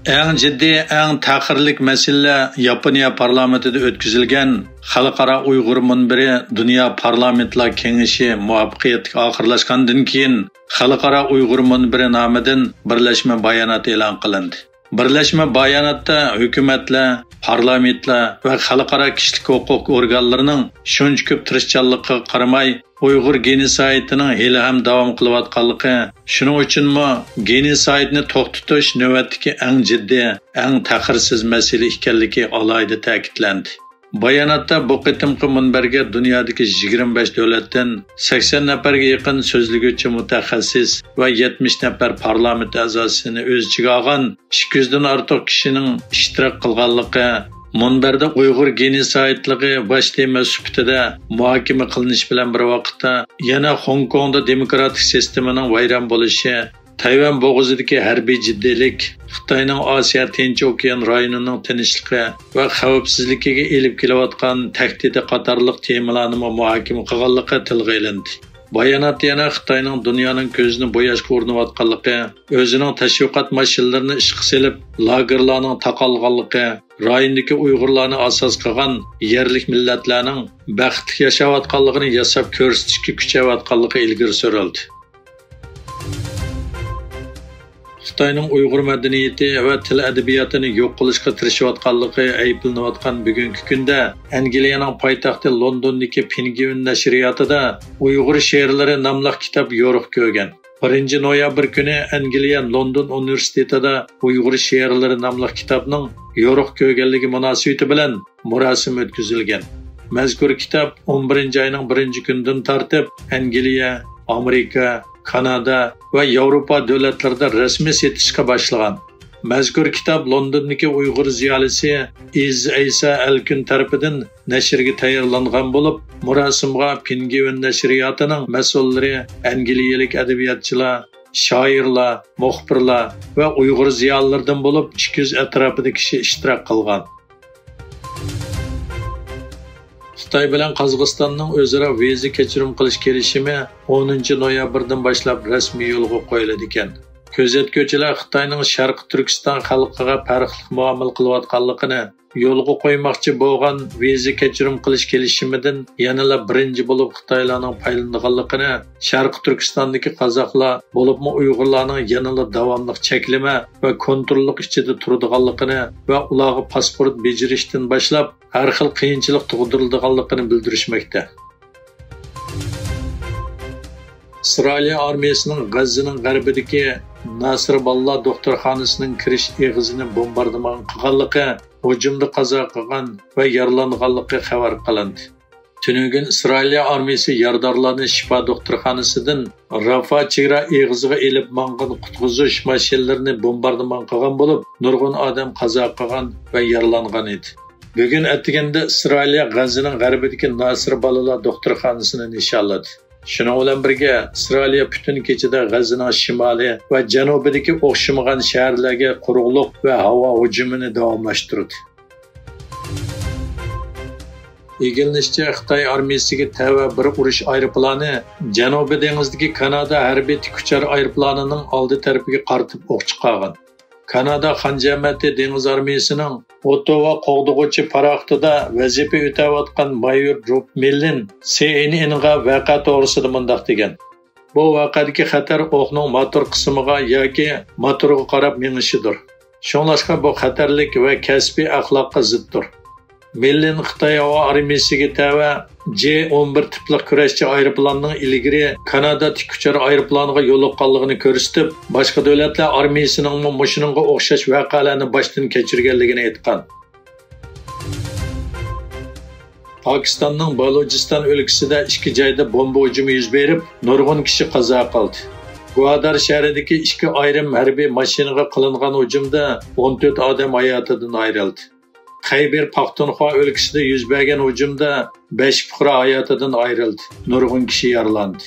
Eng jiddiy, eng ta'qirlik masala Yaponiya parlamentida o'tkazilgan Xalqaro Uyg'ur munbiri Dunyo parlamentlar kengashi muvaffaqiyatli oxirlashgandan keyin Xalqaro Uyg'ur munbiri nomidan birlashma bayonot e'lon qilindi. Birlashma bayonotda hukumatlar, parlamentlar va xalqaro kishilik huquq organlarining shuncha ko'p tirishchanlikqa qaramay Uyg'ur genosoidining hali ham davom qilayotganligi, shuning uchunmi genosoidni to'xtatish navbatdagi eng jiddiy, eng ta'qirsiz masala ekanligi alohida ta'kidlandi. Bayonotda bu qitimqi munbarga dunyodagi 25 davlatdan 80 nafarga yaqin so'zlaguvchi mutaxassis va 70 nafar parlament a'zosini o'z ichiga olgan 200 dan ortiq kishining ishtirok qilganligi munbarda Uyg'ur genosoidligi bosh tema sifatida muhokama qilinish bilan bir vaqtda yana Hong Kongda demokratik sistemaning vayron bo'lishi, Tayvan bo'g'izidagi harbiy jiddiylik, Xitoyning Osiyo Tinch okean rayonining tinchligi va xavfsizligiga elib kelayotgan tahdidi qatorliq temalarni muhokama qilganligi tilga olindi. Bayonot yana Xitoyning dunyoning ko'zini bo'yashga urinayotganligi, o'zining tashviqot mashinalarini ishga solib, lagerlarning taqalganligi, rayondagi Uyg'urlarni asos qilgan yerlik millatlarning baxtli yashayotganligini yasab ko'rsatishga kuchayotganligi ilgari surildi. Xitoyning Uyg'ur madaniyati va til adabiyotini yo'q qilishga tirishayotganligi ayblanayotgan bugungi kunda Angliyaning poytaxti Londondagi Penguin nashriyotida Uyg'ur she'rlari nomli kitob yo'riq ko'rgan. 1 noyabr kuni Angliya London universitetida Uyg'ur she'rlari nomli kitobning yo'riq ko'rganligi munosabati bilan marosim o'tkazilgan. Mazkur kitob 11 oyning 1-kunidan tortib Angliya, Amerika, Kanada va Yevropa davlatlarida rasmiy setishga boshlagan. Mazkur kitob Londondagi Uyg'ur ziyolisi Isa Alkun tarafidan nashrga tayyorlangan bo'lib, marosimga Penguin nashriyotining mas'ullari, angliyalik adabiyotchilar, shoirlar, muxbirlar va Uyg'ur ziyolilaridan bo'lib 200 atrofida kishi ishtirok qilgan. Xitoy bilan Qozog'istonning o'zaro viza kechirim qilish kelishimi 10 noyabrdan boshlab rasmiy yo'lga qo'yiladi ekan. Ko'zatuvchilar Xitoyning Sharq Turkiston xalqiga farqli muomala qilayotganligini yo'lga qo'ymoqchi bo'lgan viza kechirim qilish kelishimidan yanada birinchi bo'lib Xitoylarning foydalanganligini, Sharq Turkistondagi qozoqlar bo'libmi Uyg'urlarning yanada davomli cheklama va kontrollik ichida turadiganligini va ularga pasport bejirishdan boshlab har xil qiyinchilik tug'dirilganligini bildirishmoqda. İsrail armiyasining G'azzoning g'arbidagi Nasrballah doktorxonasining kirish eg'izini bombardimon qilganligi, hujumda qazo qilgan va yaralanganligi xabar qilindi. Tunugun İsrail armiyasi yardorlarni Shifo doktorxonasidan Rafa chegara eg'iziga elib mangan qutqizish mashinalarini bombardimon qilgan bo'lib, nurg'un odam qazo qilgan va yaralangan edi. Bugun atganda İsrail G'azzoning g'arbidagi Nasrballah doktorxonasini nishonladi. Şuna bilan birga Isroil butun kechada G'azzoning shimoli va janubidagi o'xshamagan shaharlarga quruqlik va havo hujumini davomlashtirdi. Egilishicha Xitoy armiyasiga tava bir urush aeroplani Janubiy dengizdagi Kanada harbiy tikuchar aeroplanining oldi tarafiga qaratib o'q chiqargan. Kanada Xanjamati dengiz armiyasining Ottawa qo'g'dug'uchi paraxtida vazifa o'tayotgan mayor Rob Millin CNNga vaqa to'g'risida mundaq degan. Bu vaqadagi xatar o'qning motor qismiga yoki motorga qarab menishidir. Shunlashqa bu xatarlik va kasbiy axloqqa ziddir. Millin Xitoy havo armiyasiga tava J-11 tipli kurashchi aeroplanning ilgari Kanada tikuchar aeroplaniga yo'liqqanligini ko'rsatib, boshqa davlatlar armiyasining mushuninga o'xshash voqealarni boshdan kechirganligini aytgan. Pokistonning Balochiston o'lkasida 2 joyda bomba hujumi yuz berib, nurg'un kishi qazo qildi. Guadar shahridagi 2 ayrim harbiy mashinaga qilingan hujumda 14 odam hayotidan ayrildi. Xayber Paxtunxo o'lkasida yuz bergan hujumda 5 fuqaro hayotidan ayrildi. Nurg'un kishi yaralandi.